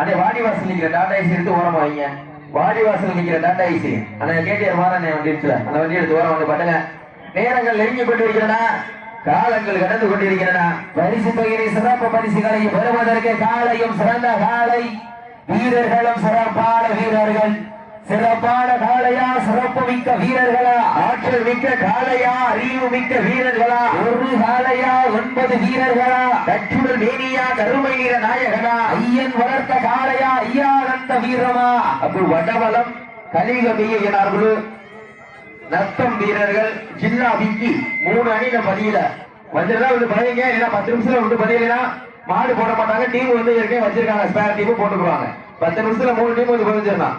அதே வாடிவாசல் நிக்கிற டாடா ஐசி எடுத்து ஓரமா வைங்க. வாடிவாசல் நிக்கிற டாடா ஐசி அந்த கேட்டியார் மாறன் வந்துருச்சுல, அந்த வண்டி எடுத்து ஓரம் வந்து பாட்டுங்க. நேரங்கள் நெருங்கி கொண்டிருக்கிறனா, காலங்கள் கடந்து கொண்டிருக்கிறன. பரிசு தொகையை சிறப்பு பரிசுகளை பெறுவதற்கு காலையும் சிறந்த காலை வீரர்களும் சிறப்பான வீரர்கள். சிறப்பான காளையா, சிறப்பு மிக்க வீரர்களா, ஆற்றல் மிக்க காளையா, அறிவு மிக்க வீரர்களா, ஒரு காளையா 9 வீரர்களா, கற்றுடல் மேனியா, கருமை நிற நாயகனா, ஐயன் வளர்த்த காளையா, ஐயானந்த வீரமா. அப்போ வடவலம் கலிகமையினார்களு நத்தம் வீரர்கள் ஜில்லா விக்கி 3 அணியில பதியல வந்தா வந்து பதிங்க. இல்லைன்னா 10 நிமிஷத்துல வந்து பதியலைன்னா மாடு போட மாட்டாங்க. டீம் வந்து ஏற்கனவே வச்சிருக்காங்க, ஸ்பேர் டீம் போட்டுக்குவாங்க. 10 நிமிஷத்துல 3 டீம் வந்து பதிஞ்சிடலாம்.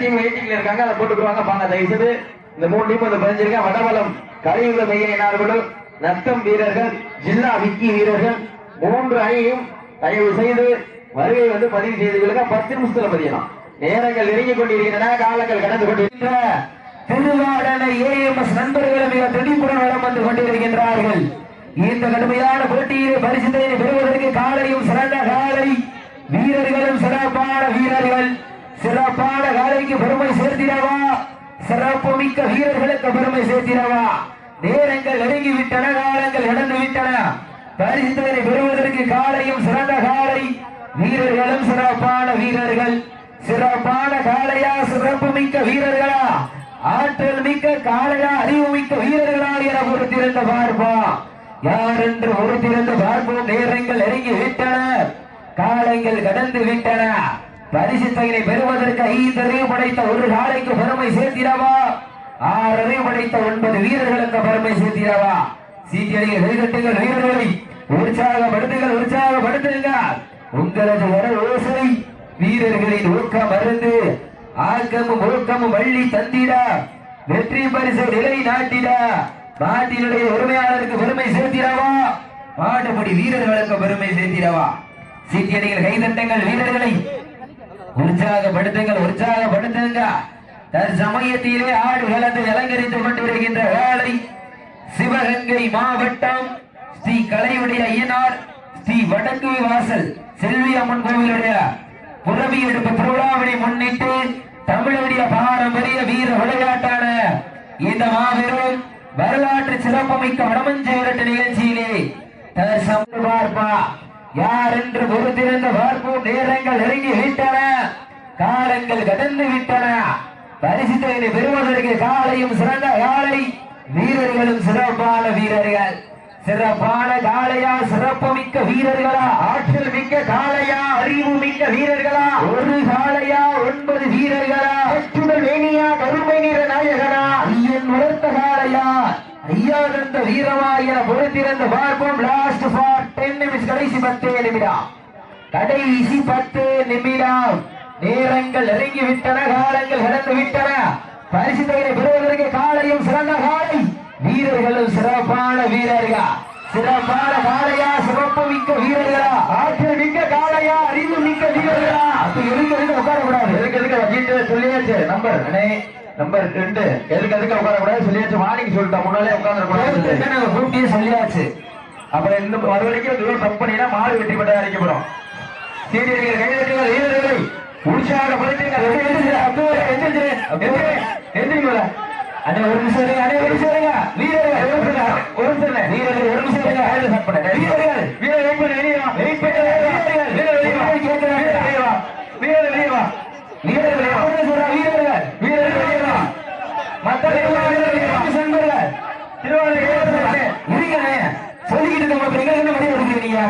டீம் வெயிட்டிங்ல இருக்காங்க, அதை போட்டுக்குவாங்க. பாங்க தயவுசெய்து இந்த 3 டீம் வந்து பதிஞ்சிருக்கேன். வடவலம் கலியுக மையினார்களும் நத்தம் வீரர்கள் ஜில்லா விக்கி வீரர்கள் 3 அணியும் தயவு செய்து வருகை வந்து பதிவு செய்து கொள்ளுங்க. 10 நிமிஷத்துல பதியலாம். நேரங்கள் நெருங்கிக் கொண்டிருக்கின்றன, காலங்கள் கடந்து கொண்டிருக்கின்ற திருவாடனை ஏஎம்எஸ் நண்பர்கள் மிக துடிப்புடன் வளம் வந்து கொண்டிருக்கின்றார்கள். இந்த கடுமையான போட்டியிலே பரிசுத்தை பெறுவதற்கு காலையும் சிறந்த காலை வீரர்களும் சிறப்பான வீரர்கள். சிறப்பான காலைக்கு பெருமை சேர்த்திடவா, சிறப்பு மிக்க வீரர்களுக்கு பெருமை சேர்த்திடவா. நேரங்கள் நெருங்கிவிட்டன, காலங்கள் கடந்து விட்டன. பரிசுத்தை பெறுவதற்கு காலையும் சிறந்த காலை வீரர்களும் சிறப்பான வீரர்கள். சிறப்பான காளையா, சிறப்பு மிக்க வீரர்களா, ஆற்றல் மிக்க காளையா, அறிவு மிக்க வீரர்களா என பொறுத்திருந்த பார்ப்போம். யார் என்று பொறுத்திருந்த பார்ப்போம். நேரங்கள் நெருங்கி விட்டன, காலங்கள் கடந்து விட்டன. பரிசு தொகையை பெறுவதற்கு 5 அறிவு படைத்த ஒரு காளைக்கு பெருமை சேர்த்திடவா, 6 அறிவு படைத்த 9 வீரர்களுக்கு பெருமை சேர்த்திடவா. சீட்டியடிகள் கைதட்டுங்கள், வீரர்களை உற்சாகப்படுத்துங்கள், உற்சாகப்படுத்துங்கள். உங்களது வர ஓசை வீரர்களின் ஊக்கம் மருந்து ஆக்கமும் ஒழுக்கமும் வள்ளி தந்திட வெற்றி பரிசு நிலை நாட்டிட நாட்டினுடைய உரிமையாளருக்கு பெருமை சேர்த்திடவா, மாட்டுப்படி வீரர்களுக்கு பெருமை சேர்த்திடவா. சீட்டியடிகள் கைதட்டுங்கள், வீரர்களை உற்சாகப்படுத்துங்கள், உற்சாகப்படுத்துங்க. தற்சமயத்திலே ஆடு கலந்து அலங்கரித்துக் கொண்டிருக்கின்ற வேளை சிவகங்கை மாவட்டம் ஸ்ரீ கலையுடைய ஐயனார் ஸ்ரீ வடக்கு வாசல் செல்வி அம்மன் கோவிலுடைய புறவி எடுப்பு திருவிழாவினை முன்னிட்டு தமிழுடைய பாரம்பரிய வீர விளையாட்டான இந்த மாபெரும் வரலாற்று சிறப்புமிக்க வடமஞ்சு விரட்டு நிகழ்ச்சியிலே பார்ப்பா யார் என்று பொறுத்திருந்த பார்ப்போம். நேரங்கள் நெருங்கி விட்டன, காலங்கள் கடந்து விட்டன. பரிசு தொகையை பெறுவதற்கு காலையும் சிறந்த காலை வீரர்களும் சிறப்பான வீரர்கள். சிறப்பான காளையா, சிறப்பு மிக்க வீரர்களா, ஆற்றல் மிக்க காளையா, அறிவு மிக்க வீரர்களா, ஒரு காளையா 9 வீரர்களா, கற்றுடல் மேனியா, கருமை நிற நாயகனா, ஐயன் வளர்த்த காளையா, ஐயானந்த வீரமா என பொறுத்திருந்த பார்ப்போம். லாஸ்ட் ஃபார் 10 நிமிஷம், கடைசி 10 நிமிடம், கடைசி 10 நிமிடம். நேரங்கள் நெருங்கி விட்டன, காலங்கள் கடந்து விட்டன. பரிசு தொகையை பெறுவதற்கு காலையும் சிறந்த காலை வீரர்களும் சிறப்பான வீரர்களா, சிறப்பான காளையா, சிறப்பு மிக்க வீரர்களா, ஆற்றல் மிக்க காளையா, அறிவு மிக்க வீரர்களா. அப்ப எதுக்கு உட்காரக்கூடாது, எதுக்கு சொல்லியாச்சு. நம்பர் 2 எதுக்கு உட்காரக்கூடாது சொல்லியாச்சு. மார்னிங் சொல்லிட்டோம், முன்னாலே உட்கார்ந்து கூட்டியே சொல்லியாச்சு. அப்புறம் இந்த மறுவரைக்கும் தப்பு பண்ணினா மாடு வெற்றி பெற்ற அறிக்கப்படும். சீனியர்கள் கைதட்டுங்கள், வீரர்களை உற்சாகப்படுத்துங்கள். எந்திரிங்களா அண்ணே, ஒரு நிமிஷம் இருங்க, அண்ணே ஒரு நிமிஷம் இருங்க. வீரர்கள் ஒரு நிமிஷம், ஒரு நிமிஷம் வீரர்கள் ஒரு நிமிஷம் இருங்க. வீரர்கள் வீரர் வெயிட் பண்ணு, வெளியே வா, வெயிட் பண்ணு. வீரர்கள் வீரர் வெளியே வா, கேட்கிறேன். வீரர் வெளியே வா, வீரர் வெளியே வா, வீரர் வெளியே வா, வீரர்கள் வீரர் வெளியே வா. மற்ற வீரர்கள் சென்றார்கள். திருவாரூர் இருங்க சொல்லிக்கிட்டு இருக்க, எங்க என்ன வழி எடுக்கிறீங்க?